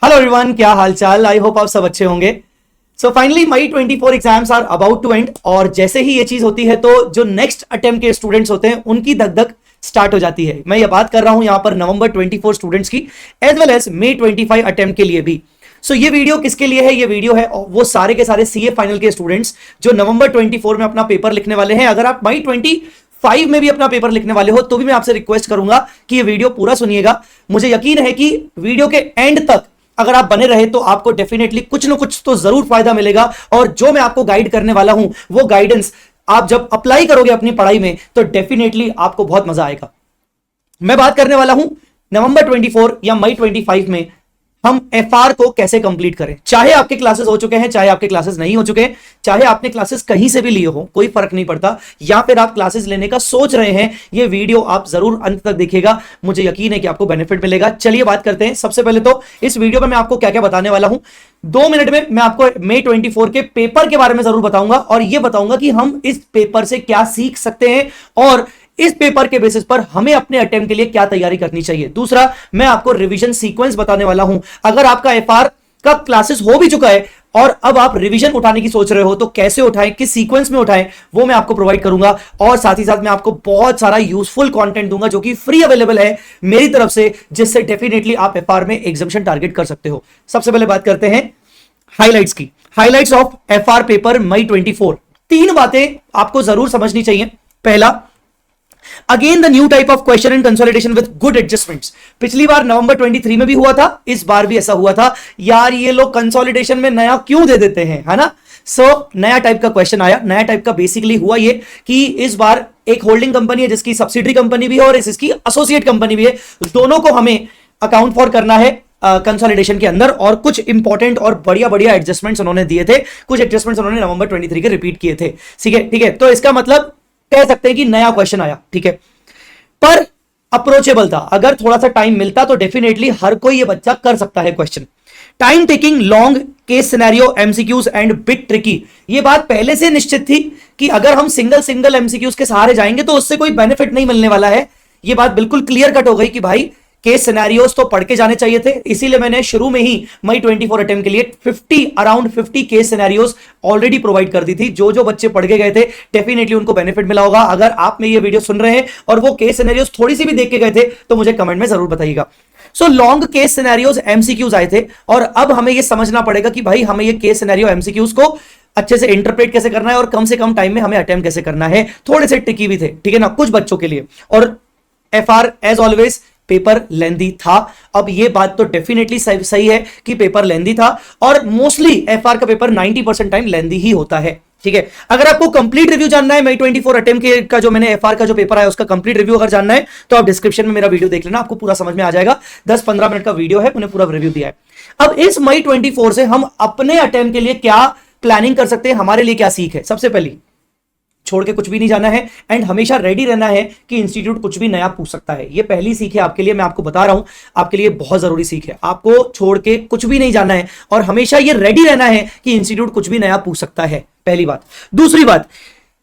Hello everyone, क्या हालचाल। I hope आप सब अच्छे होंगे। So finally May 24 exams are about to end और जैसे ही ये चीज होती है तो जो नेक्स्ट अटेम्प्ट के स्टूडेंट्स होते हैं उनकी धक धक स्टार्ट हो जाती है। मैं ये बात कर रहा हूं यहां पर नवंबर 24 स्टूडेंट्स की एज वेल एज मई 25 अटेम्प्ट के लिए भी। सो ये वीडियो किसके लिए है? ये वीडियो है वो सारे के सारे सीए फाइनल के स्टूडेंट्स जो नवंबर 24 में अपना पेपर लिखने वाले हैं। अगर आप मई 25 में भी अपना पेपर लिखने वाले हो तो भी मैं आपसे रिक्वेस्ट करूंगा कि ये वीडियो पूरा सुनिएगा। मुझे यकीन है कि वीडियो के एंड तक अगर आप बने रहे तो आपको डेफिनेटली कुछ ना कुछ तो जरूर फायदा मिलेगा और जो मैं आपको गाइड करने वाला हूं वो गाइडेंस आप जब अप्लाई करोगे अपनी पढ़ाई में तो डेफिनेटली आपको बहुत मजा आएगा। मैं बात करने वाला हूं नवंबर 24 या मई 25 में हम एफआर को कैसे कंप्लीट करें। चाहे आपके क्लासेस हो चुके हैं, चाहे आपके क्लासेस नहीं हो चुके हैं, चाहे आपने क्लासेस कहीं से भी लिए हो, कोई फर्क नहीं पड़ता, या फिर आप क्लासेस लेने का सोच रहे हैं, ये वीडियो आप जरूर अंत तक देखिएगा। मुझे यकीन है कि आपको बेनिफिट मिलेगा। चलिए बात करते हैं। सबसे पहले तो इस वीडियो में मैं आपको क्या क्या बताने वाला हूं। 2 मिनट में मैं आपको मई 24 के पेपर के बारे में जरूर बताऊंगा और यह बताऊंगा कि हम इस पेपर से क्या सीख सकते हैं और इस पेपर के बेसिस पर हमें अपने अटेम्प्ट के लिए क्या तैयारी करनी चाहिए। दूसरा, मैं आपको रिवीजन सीक्वेंस बताने वाला हूं। अगर आपका एफआर का क्लासेस हो भी चुका है और अब आप रिवीजन उठाने की सोच रहे हो तो कैसे उठाएं, किस सीक्वेंस में उठाएं, वो मैं आपको प्रोवाइड करूंगा। और साथ ही साथ मैं आपको बहुत सारा यूजफुल कंटेंट दूंगा जो कि फ्री अवेलेबल है मेरी तरफ से, जिससे डेफिनेटली आप एफआर में एग्जामिनेशन टारगेट कर सकते हो। सबसे पहले बात करते हैं हाइलाइट्स की। हाइलाइट्स ऑफ एफआर पेपर मई 24। 3 बातें आपको जरूर समझनी चाहिए। पहला, again the new type of question and consolidation with good adjustments. पिछली बार नवंबर 23 में भी हुआ था, इस बार भी ऐसा हुआ था। यार ये लोग कंसोलिडेशन में नया क्यों दे देते हैं, है ना। नया टाइप का क्वेश्चन आया। नया टाइप का बेसिकली हुआ ये कि इस बार एक होल्डिंग कंपनी है जिसकी सब्सिडरी कंपनी भी है और इसकी एसोसिएट कंपनी भी है, दोनों को हमें अकाउंट फॉर करना है कंसोलिडेशन के अंदर। और कुछ इंपॉर्टेंट और बढ़िया बढ़िया एडजस्टमेंट्स उन्होंने दिए थे, कुछ एडजस्टमेंट्स उन्होंने नवंबर 23 के रिपीट किए थे। ठीक है। तो इसका मतलब कह सकते हैं कि नया क्वेश्चन आया, ठीक है, पर अप्रोचेबल था। अगर थोड़ा सा टाइम मिलता तो डेफिनेटली हर कोई ये बच्चा कर सकता है question. Time taking, long, case scenario, MCQs and bit tricky. ये बात पहले से निश्चित थी कि अगर हम सिंगल एमसीक्यूज के सहारे जाएंगे तो उससे कोई बेनिफिट नहीं मिलने वाला है। ये बात बिल्कुल क्लियर कट हो गई कि भाई केस सिनेरियोस तो पढ़ के जाने चाहिए थे। इसीलिए मैंने शुरू में ही मई 24 अटेम्प्ट के लिए around 50 case scenarios already provide कर दी थी। जो बच्चे पढ़ के गए थे डेफिनेटली उनको बेनिफिट मिला होगा। अगर आप में ये वीडियो सुन रहे हैं और वो केस सिनेरियोस थोड़ी सी भी देख के गए थे तो मुझे कमेंट में जरूर बताइएगा। लॉन्ग केस सिनेरियोस, एमसीक्यूज आए थे और अब हमें यह समझना पड़ेगा कि भाई हमें ये केस सिनेरियो एमसीक्यूज को अच्छे से इंटरप्रेट कैसे करना है और कम से कम टाइम में हमें अटेम्प्ट कैसे करना है। थोड़े से ट्रिकी भी थे, ठीक है ना, कुछ बच्चों के लिए। और एफआर एज ऑलवेज पेपर लेंदी था। अब ये बात तो डेफिनेटली सही है कि पेपर लेंदी था और मोस्टली एफआर का पेपर 90% टाइम लेंदी ही होता है, ठीक है। अगर आपको कंप्लीट रिव्यू जानना है मई 24 अटेम्प्ट का जो मैंने एफआर का जो पेपर है उसका कंप्लीट रिव्यू अगर जानना है तो आप डिस्क्रिप्शन में मेरा वीडियो देख लेना, आपको पूरा समझ में आ जाएगा। 10-15 मिनट का वीडियो है, मैंने पूरा रिव्यू दिया है। अब इस मई 24 से हम अपने अटेम्प्ट के लिए क्या प्लानिंग कर सकते हैं, हमारे लिए क्या सीख है। सबसे पहली, छोड़ के कुछ भी नहीं जाना है एंड हमेशा रेडी रहना है कि इंस्टीट्यूट कुछ भी नया पूछ सकता है। ये पहली सीख है आपके लिए, मैं आपको बता रहा हूं, आपके लिए बहुत जरूरी सीख है। आपको छोड़ के कुछ भी नहीं जाना है और हमेशा ये रेडी रहना है कि इंस्टीट्यूट कुछ भी नया पूछ सकता है, पहली बात। दूसरी बात,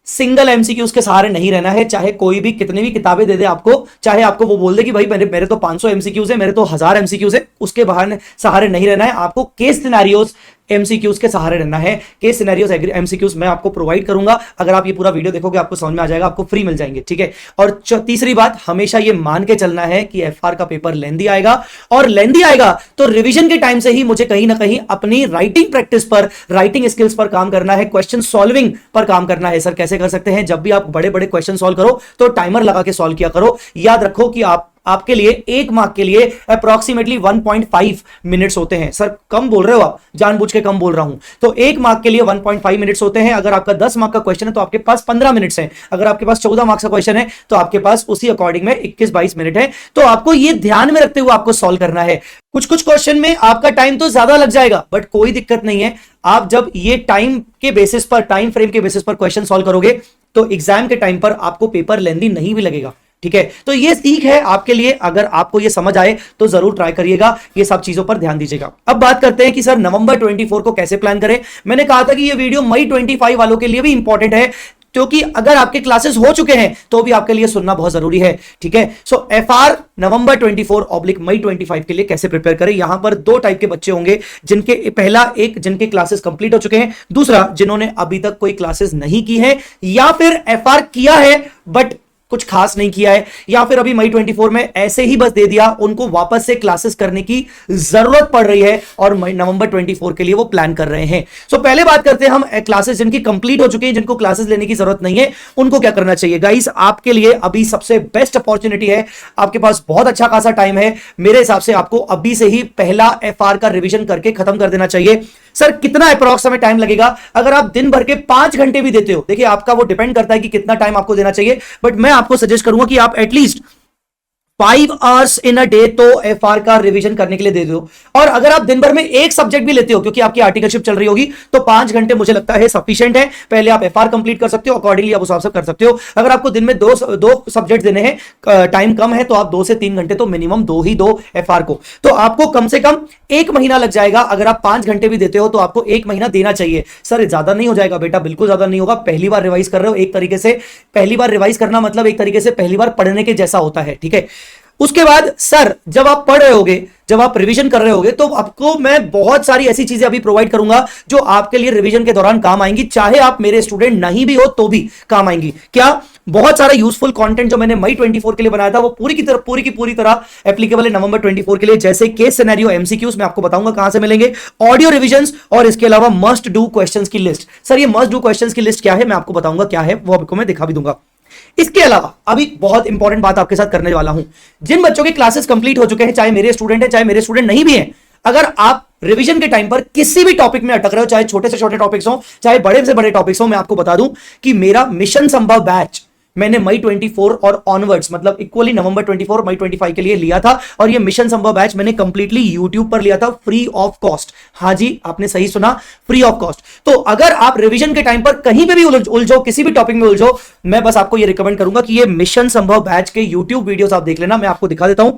सिंगल एमसीक्यूज के सहारे नहीं रहना है। चाहे कोई भी कितनी भी किताबें दे दे आपको, चाहे आपको वो बोल दे कि भाई मेरे तो 500 एमसीक्यूज है, मेरे तो 1000 एमसीक्यूज है, उसके बाहर सहारे नहीं रहना है। आपको केस सिनेरियोस एमसीक्यूज के सहारे रहना है। केस सिनेरियोस एमसीक्यूज मैं आपको प्रोवाइड करूंगा। अगर आप ये पूरा वीडियो देखोगे आपको समझ में आ जाएगा, आपको फ्री मिल जाएंगे, ठीक है। और तीसरी बात, हमेशा ये मान के चलना है कि एफआर का पेपर लेंदी आएगा और लेंदी आएगा तो रिवीजन के टाइम से ही मुझे कहीं ना कहीं अपनी राइटिंग प्रैक्टिस पर, राइटिंग स्किल्स पर काम करना है, क्वेश्चन सॉल्विंग पर काम करना है। सर कैसे कर सकते हैं? जब भी आप बड़े बड़े क्वेश्चन सॉल्व करो तो टाइमर लगा के सॉल्व किया करो। याद रखो कि आपके लिए 1 मार्क के लिए अप्रोक्सीमेटली 1.5 मिनट्स होते हैं। सर कम बोल रहे हो आप, जानबूझ के कम बोल रहा हूं। तो 1 मार्क के लिए 1.5 मिनट्स होते हैं। अगर आपका 10 मार्क का क्वेश्चन है तो आपके पास 15 मिनट्स है। अगर आपके पास 14 मार्क्स का क्वेश्चन है तो आपके पास उसी अकॉर्डिंग में 21-22 मिनट है। तो आपको ये ध्यान में रखते हुए आपको सॉल्व करना है। कुछ क्वेश्चन में आपका टाइम तो ज्यादा लग जाएगा बट कोई दिक्कत नहीं है। आप जब ये टाइम के बेसिस पर, टाइम फ्रेम के बेसिस पर क्वेश्चन सॉल्व करोगे तो एग्जाम के टाइम पर आपको पेपर लेंदी नहीं भी लगेगा, ठीक है। तो ये सीख है आपके लिए। अगर आपको ये समझ आए तो जरूर ट्राई करिएगा, ये सब चीजों पर ध्यान दीजिएगा। अब बात करते हैं कि सर नवंबर 24 को कैसे प्लान करें। मैंने कहा था कि ये वीडियो मई 25 वालों के लिए भी इंपॉर्टेंट है क्योंकि अगर आपके क्लासेस हो चुके हैं तो भी आपके लिए सुनना बहुत जरूरी है, ठीक है। सो एफआर नवंबर 24 मई 25 के लिए कैसे प्रिपेयर करें। यहां पर दो टाइप के बच्चे होंगे, जिनके पहला एक जिनके क्लासेस कंप्लीट हो चुके हैं, दूसरा जिन्होंने अभी तक कोई क्लासेस नहीं की है या फिर एफआर किया है बट कुछ खास नहीं किया है, या फिर अभी मई 24 में ऐसे ही बस दे दिया, उनको वापस से क्लासेस करने की जरूरत पड़ रही है और नवंबर 24 के लिए वो प्लान कर रहे हैं। सो पहले बात करते हैं हम क्लासेस जिनकी कंप्लीट हो चुकी हैं, जिनको क्लासेस लेने की जरूरत नहीं है, उनको क्या करना चाहिए। गाइस आपके लिए अभी सबसे बेस्ट अपॉर्चुनिटी है, आपके पास बहुत अच्छा खासा टाइम है। मेरे हिसाब से आपको अभी से ही पहला एफआर का रिवीजन करके खत्म कर देना चाहिए। सर कितना अप्रॉक्स समय टाइम लगेगा। अगर आप दिन भर के 5 घंटे भी देते हो, देखिए आपका वो डिपेंड करता है कि कितना टाइम आपको देना चाहिए, बट मैं आपको सजेस्ट करूंगा कि आप at least 5 hours in a day तो एफआर का रिवीजन करने के लिए दे दो। और अगर आप दिन भर में एक सब्जेक्ट भी लेते हो, क्योंकि आपकी आर्टिकलशिप चल रही होगी, तो 5 घंटे मुझे लगता है सफिशिएंट है। पहले आप एफआर कंप्लीट कर सकते हो, अकॉर्डिंगली आप उस हिसाब से कर सकते हो। अगर आपको दिन में दो सब्जेक्ट देने हैं, टाइम कम है, तो आप 2 से 3 घंटे तो मिनिमम दो एफआर को, तो आपको कम से कम 1 महीना लग जाएगा। अगर आप 5 घंटे भी देते हो तो आपको 1 महीना देना चाहिए। सर ज्यादा नहीं हो जाएगा बेटा, बिल्कुल ज्यादा नहीं होगा। पहली बार रिवाइज कर रहे हो, एक तरीके से पहली बार रिवाइज करना मतलब एक तरीके से पहली बार पढ़ने के जैसा होता है, ठीक है। उसके बाद सर जब आप पढ़ रहे होगे, जब आप रिवीजन कर रहे होगे, तो आपको मैं बहुत सारी ऐसी चीजें अभी प्रोवाइड करूंगा जो आपके लिए रिवीजन के दौरान काम आएंगी, चाहे आप मेरे स्टूडेंट नहीं भी हो तो भी काम आएंगी। क्या बहुत सारा यूजफुल कंटेंट जो मैंने मई 24 के लिए बनाया था, वो पूरी की पूरी तरह एप्लीकेबल है नवंबर 24 के लिए। जैसे केस सिनेरियो, एमसीक्यूज मैं आपको बताऊंगा कहां से मिलेंगे, ऑडियो रिविजन्स, और इसके अलावा मस्ट डू क्वेश्चंस की लिस्ट। सर ये मस्ट डू क्वेश्चंस की लिस्ट क्या है, मैं आपको बताऊंगा क्या है, वो आपको मैं दिखा भी दूंगा। इसके अलावा अभी बहुत इंपॉर्टेंट बात आपके साथ करने वाला हूं। जिन बच्चों के क्लासेस कंप्लीट हो चुके हैं, चाहे मेरे स्टूडेंट हैं चाहे मेरे स्टूडेंट नहीं भी हैं, अगर आप रिवीजन के टाइम पर किसी भी टॉपिक में अटक रहे हो, चाहे छोटे से छोटे टॉपिक्स हो चाहे बड़े से बड़े टॉपिक्स हो, मैं आपको बता दूं कि मेरा मिशन संभव बैच मैंने मई 24 और ऑनवर्ड्स, मतलब इक्वली नवंबर 24 मई 25 के लिए लिया था। और ये मिशन संभव बैच मैंने कंप्लीटली यूट्यूब पर लिया था, फ्री ऑफ कॉस्ट। हाँ जी आपने सही सुना, फ्री ऑफ कॉस्ट। तो अगर आप रिवीजन के टाइम पर कहीं पे भी उलझो, किसी भी टॉपिक में उलझो, मैं बस आपको ये रिकमेंड करूंगा कि ये मिशन संभव बैच के यूट्यूब वीडियोस आप देख लेना। मैं आपको दिखा देता हूं,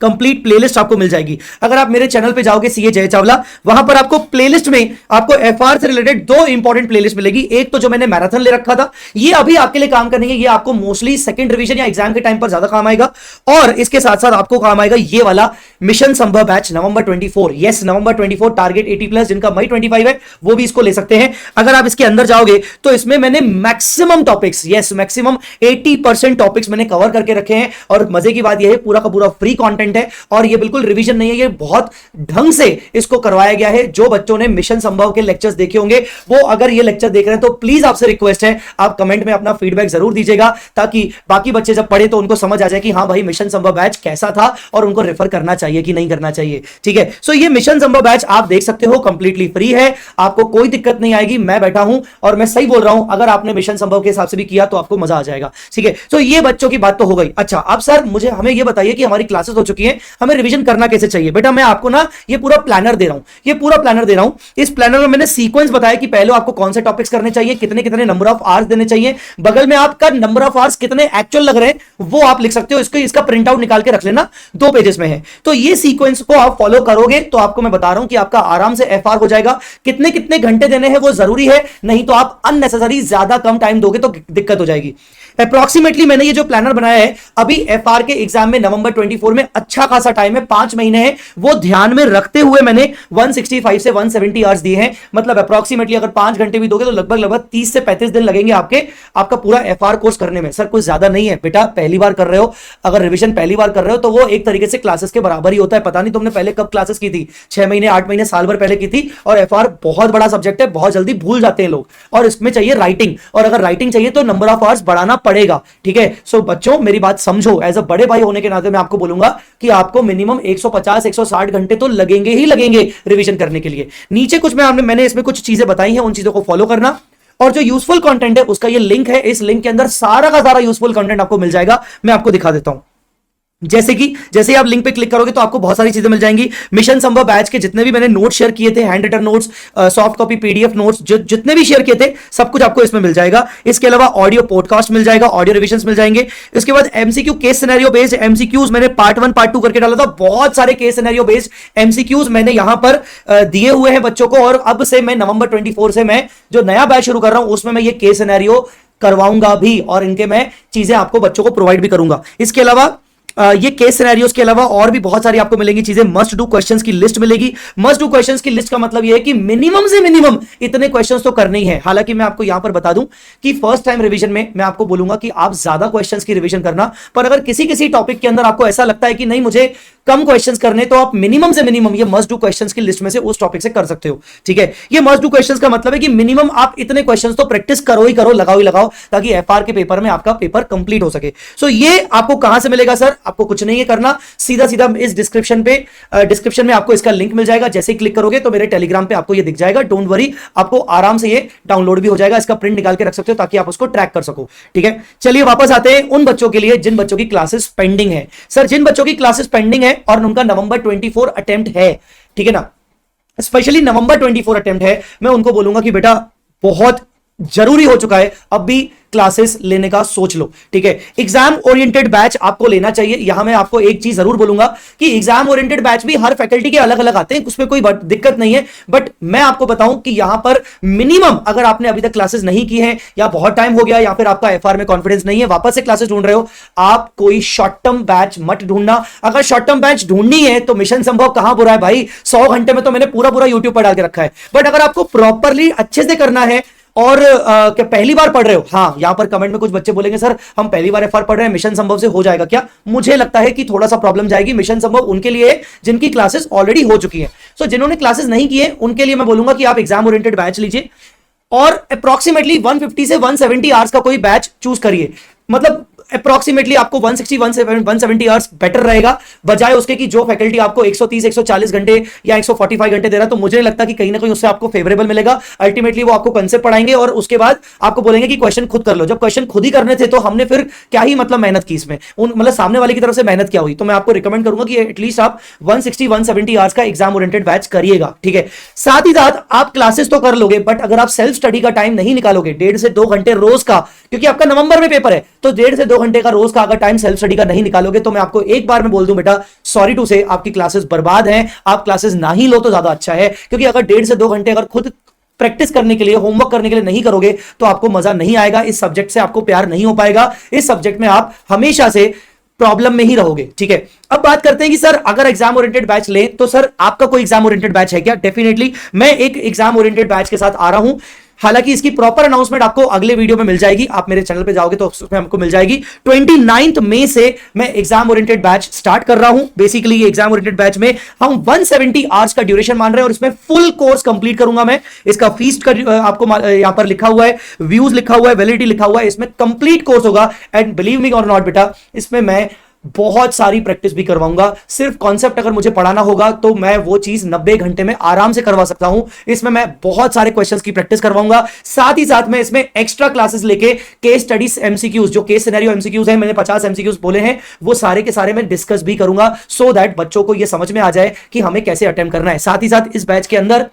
कंप्लीट प्लेलिस्ट आपको मिल जाएगी। अगर आप मेरे चैनल पे जाओगे सीए जय चावला, वहां पर आपको प्लेलिस्ट में आपको एफआर से रिलेटेड 2 इंपॉर्टेंट प्लेलिस्ट मिलेगी। एक तो जो मैंने मैराथन ले रखा था, ये अभी आपके लिए काम करने के, ये आपको मोस्टली सेकंड रिवीजन या एग्जाम के टाइम पर ज्यादा काम आएगा। और इसके साथ साथ आपको काम आएगा ये वाला मिशन संभव बैच नवंबर 24। यस नवंबर 24 टारगेट 80+, जिनका मई 25 है वो भी इसको ले सकते हैं। अगर आप इसके अंदर जाओगे तो इसमें मैंने maximum topics, yes maximum 80% topics मैंने कवर करके रखे हैं। और मजे की बात यह है पूरा का पूरा फ्री कंटेंट है, और ये बिल्कुल रिवीजन नहीं है, ये बहुत ढंग से इसको करवाया गया है। जो बच्चों ने मिशन संभव के लेक्चर्स देखे होंगे, वो अगर ये लेक्चर देख रहे हैं तो प्लीज आपसे रिक्वेस्ट है, आप कमेंट में अपना फीडबैक जरूर दीजिएगा, ताकि बाकी बच्चे जब पढ़े तो उनको समझ आ जाए कि हाँ भाई मिशन संभव बैच कैसा था और उनको रेफर करना चाहिए कि नहीं करना चाहिए, ठीक है। सो ये मिशन संभव बैच आप देख सकते हो, कंप्लीटली फ्री है, आपको कोई दिक्कत नहीं आएगी। मैं बैठा हूं और मैं सही बोल रहा हूं, अगर आपने मिशन संभव के हिसाब से भी किया तो आपको मजा आ जाएगा, ठीक है। सो ये बच्चों की बात तो हो गई। अच्छा अब सर हमें ये बताइए कि हमारी क्लासेस हो चुकी हैं, हमें रिवीजन करना कैसे चाहिए। बेटा मैं आपको ना ये पूरा प्लानर दे रहा हूं, इस प्लानर में मैंने सीक्वेंस बताया कि पहले आपको कौन से टॉपिक्स करने चाहिए, कितने कितने नंबर ऑफ आवर्स देने चाहिए, बगल में आपका नंबर ऑफ आवर्स कितने एक्चुअल लग रहे हैं वो आप लिख सकते हो। इसका प्रिंट आउट निकाल के रख लेना, 2 पेजेस में है। तो ये सीक्वेंस को आप फॉलो करोगे तो आपको मैं बता रहा हूं कि आपका आराम से एफआर हो जाएगा। कितने कितने घंटे देने हैं वो जरूरी है, नहीं तो आप अननेसेसरी ज्यादा कम टाइम दोगे तो दिक्कत हो जाएगी। अप्रॉक्सीमेटली मैंने ये जो प्लानर बनाया है, अभी एफआर के एग्जाम में नवंबर 24 में अच्छा खासा टाइम है, 5 महीने है, वो ध्यान में रखते हुए मैंने 165 से 170 आवर्स दिए हैं। मतलब अप्रॉक्सीमेटली अगर 5 घंटे भी दोगे तो लगभग 30 से 35 दिन लगेंगे आपका पूरा एफआर कोर्स करने में। सर कुछ ज्यादा नहीं है बेटा, पहली बार कर रहे हो, अगर रिवीजन पहली बार कर रहे हो तो वो एक तरीके से क्लासेस के बराबर ही होता है। पता नहीं तुमने पहले कब क्लासेस की थी, 6 महीने 8 महीने साल भर पहले की थी। और एफआर बहुत बड़ा सब्जेक्ट है, बहुत जल्दी भूल जाते हैं लोग, और इसमें चाहिए राइटिंग, और अगर राइटिंग चाहिए तो नंबर ऑफ आवर्स बढ़ाना पड़ेगा, ठीक है। सो बच्चों मेरी बात समझो, एज अ बड़े भाई होने के नाते मैं आपको बोलूंगा कि आपको मिनिमम 150-160 घंटे तो लगेंगे ही लगेंगे रिवीजन करने के लिए। नीचे कुछ मैंने इसमें कुछ चीजें बताई हैं, उन चीजों को फॉलो करना। और जो यूजफुल कंटेंट है उसका ये लिंक है, इस लिंक के अंदर सारा का सारा यूजफुल कंटेंट आपको मिल जाएगा। मैं आपको दिखा देता हूं, जैसे ही आप लिंक पे क्लिक करोगे तो आपको बहुत सारी चीजें मिल जाएंगी। मिशन संभव बैच के जितने भी मैंने नोट शेयर किए थे, handwritten notes, soft copy PDF notes, जितने भी शेयर किए थे सब कुछ आपको इसमें मिल जाएगा। इसके अलावा ऑडियो पॉडकास्ट मिल जाएगा, ऑडियो रिविजन्स मिल जाएंगे। इसके बाद MCQ case scenario based MCQs मैंने पार्ट 1 पार्ट 2 करके डाला था। बहुत सारे केस सिनेरियो बेस्ड एमसीक्यूज मैंने यहां पर दिए हुए हैं बच्चों को, और अब से मैं नवंबर 24 से मैं जो नया बैच शुरू कर रहा हूं उसमें मैं ये केस सिनेरियो करवाऊंगा भी, और इनके मैं चीजें आपको बच्चों को प्रोवाइड भी करूंगा। इसके अलावा ये केस सिनेरियोस के अलावा और भी बहुत सारी आपको मिलेंगी चीजें। मस्ट डू क्वेश्चंस की लिस्ट मिलेगी। मस्ट डू क्वेश्चंस की लिस्ट का मतलब ये है कि मिनिमम से मिनिमम इतने क्वेश्चंस तो करने ही है। हालांकि मैं आपको यहां पर बता दूं कि फर्स्ट टाइम रिवीजन में मैं आपको बोलूंगा कि आप ज्यादा क्वेश्चंस की रिवीजन करना, पर अगर किसी किसी टॉपिक के अंदर आपको ऐसा लगता है कि नहीं मुझे कम क्वेश्चंस करने, तो आप मिनिमम से मिनिमम ये मस्ट डू क्वेश्चंस की लिस्ट में से उस टॉपिक से कर सकते हो। ठीक है, ये मस्ट डू क्वेश्चंस का मतलब है कि मिनिमम आप इतने क्वेश्चंस तो प्रैक्टिस करो ही करो, लगाओ ही लगाओ, ताकि एफआर के पेपर में आपका पेपर कंप्लीट हो सके। सो ये आपको कहां से मिलेगा सर? आपको कुछ नहीं है करना, सीधा सीधा इस डिस्क्रिप्शन में आपको इसका लिंक मिल जाएगा। जैसे ही क्लिक करोगे तो मेरे टेलीग्राम पे आपको ये दिख जाएगा। डोंट वरी, आपको आराम से ये डाउनलोड भी हो जाएगा। इसका प्रिंट निकाल के रख सकते हो ताकि आप उसको ट्रैक कर सको। ठीक है, चलिए वापस आते हैं उन बच्चों के लिए जिन बच्चों की क्लासेस पेंडिंग है। सर जिन बच्चों की क्लासेस पेंडिंग है और उनका नवंबर 24 अटेम्प्ट है, ठीक है ना, स्पेशली नवंबर 24 अटेम्प्ट है, मैं उनको बोलूंगा कि बेटा बहुत जरूरी हो चुका है, अब भी क्लासेस लेने का सोच लो। ठीक है, एग्जाम ओरिएंटेड बैच आपको लेना चाहिए। यहां मैं आपको एक चीज जरूर बोलूंगा कि एग्जाम ओरिएंटेड बैच भी हर फैकल्टी के अलग अलग आते हैं, उसमें कोई दिक्कत नहीं है। बट मैं आपको बताऊं कि यहां पर मिनिमम अगर आपने अभी तक क्लासेस नहीं की है, या बहुत टाइम हो गया, या फिर आपका एफआर में कॉन्फिडेंस नहीं है, वापस से क्लासेस ढूंढ रहे हो, आप कोई शॉर्ट टर्म बैच मत ढूंढना। अगर शॉर्ट टर्म बैच ढूंढनी है तो मिशन संभव कहां बुरा है भाई, 100 घंटे में तो मैंने पूरा पूरा यूट्यूब पर डाल के रखा है। बट अगर आपको प्रॉपरली अच्छे से करना है और क्या पहली बार पढ़ रहे हो, हाँ यहां पर कमेंट में कुछ बच्चे बोलेंगे सर हम पहली बार एफआर पढ़ रहे हैं, मिशन संभव से हो जाएगा क्या? मुझे लगता है कि थोड़ा सा प्रॉब्लम जाएगी। मिशन संभव उनके लिए जिनकी क्लासेस ऑलरेडी हो चुकी है। सो जिन्होंने क्लासेस नहीं की है उनके लिए मैं बोलूंगा कि आप एग्जाम ओरिएंटेड बैच लीजिए और अप्रॉक्सीमेटली 150 से 170 आवर्स का कोई बैच चूज करिए। मतलब अप्रॉक्सीमेटली आपको 160 170 आवर्स बेटर रहेगा, बजाय उसके कि जो फैकल्टी आपको 130 140 घंटे या 145 घंटे दे रहा है। तो मुझे नहीं लगता कि कहीं ना कहीं उससे आपको फेवरेबल मिलेगा। अल्टीमेटली वो आपको कंसेप्ट पढ़ाएंगे और उसके बाद आपको बोलेंगे कि क्वेश्चन खुद कर लो। जब क्वेश्चन खुद ही करने थे तो हमने फिर क्या ही मतलब मेहनत की इसमें, मतलब सामने वाले की तरफ से मेहनत क्या हुई। तो मैं आपको रिकमेंड करूंगा कि एटलीस्ट आप 160 170 आवर्स का एग्जाम ओरिएंटेड बैच करिएगा। ठीक है, साथ ही साथ आप क्लासेस तो कर लोगे, बट अगर आप सेल्फ स्टडी का टाइम नहीं निकालोगे 1.5 से 2 घंटे रोज का, क्योंकि आपका नवंबर में पेपर है, तो 1.5 से 2 घंटे का रोज का अगर टाइम सेल्फ स्टडी का नहीं निकालोगे तो मैं आपको एक बार में बोल दूं बेटा सॉरी टू से आपकी क्लासेस बर्बाद हैं। आप क्लासेस ना ही लो तो ज्यादा अच्छा है, क्योंकि अगर 1.5 से 2 घंटे अगर खुद प्रैक्टिस करने के लिए, होमवर्क करने के लिए नहीं करोगे तो आपको मजा नहीं आएगा। इस सब्जेक्ट से आपको प्यार नहीं हो पाएगा। इस सब्जेक्ट में आप हमेशा से प्रॉब्लम में ही रहोगे। ठीक है, अब बात करते हैं कि सर अगर एग्जाम ओरिएंटेड बैच लें तो सर आपका कोई एग्जाम ओरिएंटेड बैच है क्या? डेफिनेटली मैं एक एग्जाम ओरिएंटेड बैच के साथ आ रहा हूं। हालांकि इसकी प्रॉपर अनाउंसमेंट आपको अगले वीडियो में मिल जाएगी। आप मेरे चैनल पे जाओगे तो उसमें हमको मिल जाएगी। 29 मई से मैं एग्जाम ओरिएंटेड बैच स्टार्ट कर रहा हूं। बेसिकली ये एग्जाम ओरिएंटेड बैच में हम 170 आवर्स का ड्यूरेशन मान रहे हैं और इसमें फुल कोर्स कंप्लीट करूंगा मैं। इसका फीस आपको यहां पर लिखा हुआ है, व्यूज लिखा हुआ है, वैलिडिटी लिखा हुआ है, इसमें कंप्लीट कोर्स होगा। एंड बिलीव मी और नॉट बेटा, इसमें मैं बहुत सारी प्रैक्टिस भी करवाऊंगा। सिर्फ कॉन्सेप्ट अगर मुझे पढ़ाना होगा तो मैं वो चीज 90 घंटे में आराम से करवा सकता हूं। इसमें मैं बहुत सारे क्वेश्चंस की प्रैक्टिस करवाऊंगा। साथ ही साथ मैं इसमें एक्स्ट्रा क्लासेस लेके केस स्टडीज एमसीक्यूज, जो केस सिनेरियो एमसीक्यूज है, मैंने 50 एमसीक्यूज बोले हैं, वो सारे के सारे मैं डिस्कस भी करूंगा, सो दैट बच्चों को ये समझ में आ जाए कि हमें कैसे अटेम्प्ट करना है। साथ ही साथ इस बैच के अंदर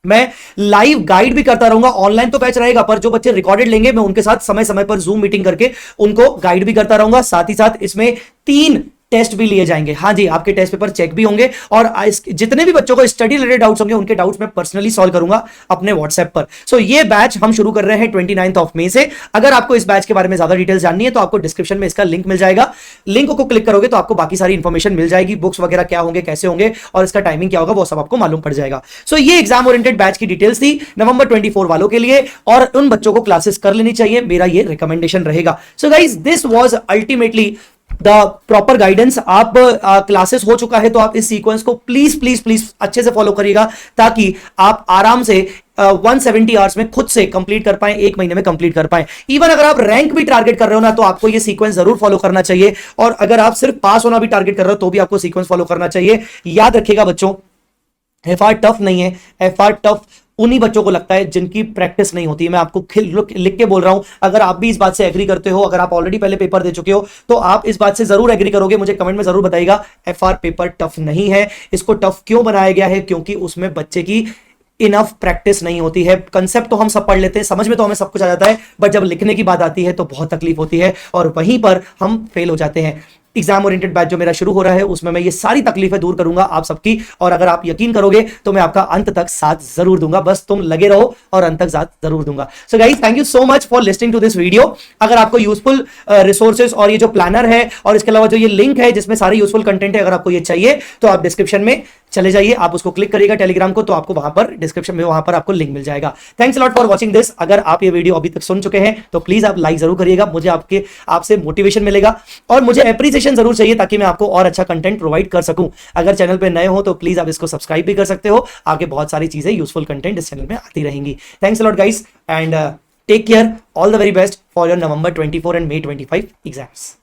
मैं लाइव गाइड भी करता रहूंगा। ऑनलाइन तो बैच रहेगा, पर जो बच्चे रिकॉर्डेड लेंगे मैं उनके साथ समय समय पर जूम मीटिंग करके उनको गाइड भी करता रहूंगा। साथ ही साथ इसमें 3 टेस्ट भी लिए जाएंगे। हाँ जी, आपके टेस्ट पेपर चेक भी होंगे और जितने भी बच्चों को स्टडी रिलेटेड डाउट्स होंगे उनके डाउट्स मैं पर्सनली सॉल्व करूंगा अपने व्हाट्सएप पर। सो ये बैच हम शुरू कर रहे हैं 29 मई से। अगर आपको इस बैच के बारे में ज्यादा डिटेल्स जाननी है तो आपको डिस्क्रिप्शन में इसका लिंक मिल जाएगा। लिंक को क्लिक करोगे तो आपको बाकी सारी इंफॉर्मेशन मिल जाएगी, बुक्स वगैरह क्या होंगे, कैसे होंगे और इसका टाइमिंग क्या होगा, वो सब आपको मालूम पड़ जाएगा। सो ये एग्जाम ओरिएंटेड बैच की डिटेल्स थी नवंबर 24 वालों के लिए, और उन बच्चों को क्लासेस कर लेनी चाहिए, मेरा ये रिकमेंडेशन रहेगा। So guys, this was ultimately the proper guidance. आप क्लासेस हो चुका है तो आप इस सीक्वेंस को प्लीज प्लीज प्लीज अच्छे से फॉलो करिएगा, ताकि आप आराम से 170 आवर्स में खुद से कंप्लीट कर पाएं, 1 महीने में कंप्लीट कर पाएं। इवन अगर आप रैंक भी टारगेट कर रहे हो ना, तो आपको ये सीक्वेंस जरूर फॉलो करना चाहिए। और अगर आप सिर्फ पास होना भी टारगेट कर रहे हो तो भी आपको सीक्वेंस फॉलो करना चाहिए। याद रखिएगा बच्चों, एफआर टफ नहीं है। एफआर टफ उन्हीं बच्चों को लगता है जिनकी प्रैक्टिस नहीं होती है। मैं आपको लिख के बोल रहा हूं, अगर आप भी इस बात से एग्री करते हो, अगर आप ऑलरेडी पहले पेपर दे चुके हो तो आप इस बात से जरूर एग्री करोगे, मुझे कमेंट में जरूर बताइएगा। एफआर पेपर टफ नहीं है। इसको टफ क्यों बनाया गया है? क्योंकि उसमें बच्चे की इनफ प्रैक्टिस नहीं होती है। कंसेप्ट तो हम सब पढ़ लेते हैं, समझ में तो हमें सब कुछ आ जाता है, बट जब लिखने की बात आती है तो बहुत तकलीफ होती है और वहीं पर हम फेल हो जाते हैं। एग्जाम ओरिएंटेड बैच जो मेरा शुरू हो रहा है उसमें मैं ये सारी तकलीफें दूर करूंगा आप सबकी, और अगर आप यकीन करोगे तो मैं आपका अंत तक साथ जरूर दूंगा, बस तुम लगे रहो और अंत तक साथ जरूर दूंगा। So guys, thank you so much for listening to this video. अगर आपको यूजफुल रिसोर्सेज और ये जो प्लानर है और इसके अलावा जो ये लिंक है जिसमें सारे यूजफुल कंटेंट है, अगर आपको ये चाहिए तो आप डिस्क्रिप्शन में चले जाइए, आप उसको क्लिक करिएगा टेलीग्राम को, तो आपको वहां पर डिस्क्रिप्शन में वहां पर आपको लिंक मिल जाएगा। Thanks lot for watching this. अगर आप ये वीडियो अभी तक सुन चुके हैं तो प्लीज आप लाइक जरूर करिएगा, मुझे आपसे मोटिवेशन मिलेगा और मुझे एप्रिसिएशन जरूर चाहिए ताकि मैं आपको और अच्छा कंटेंट प्रोवाइड कर सकूं। अगर चैनल पे नए हो तो प्लीज आप इसको सब्सक्राइब भी कर सकते हो, आगे बहुत सारी चीजें यूजफुल कंटेंट इस चैनल में आती रहेंगी। Thanks lot guys and take care, all the very best for your November 24 and May 25 exams.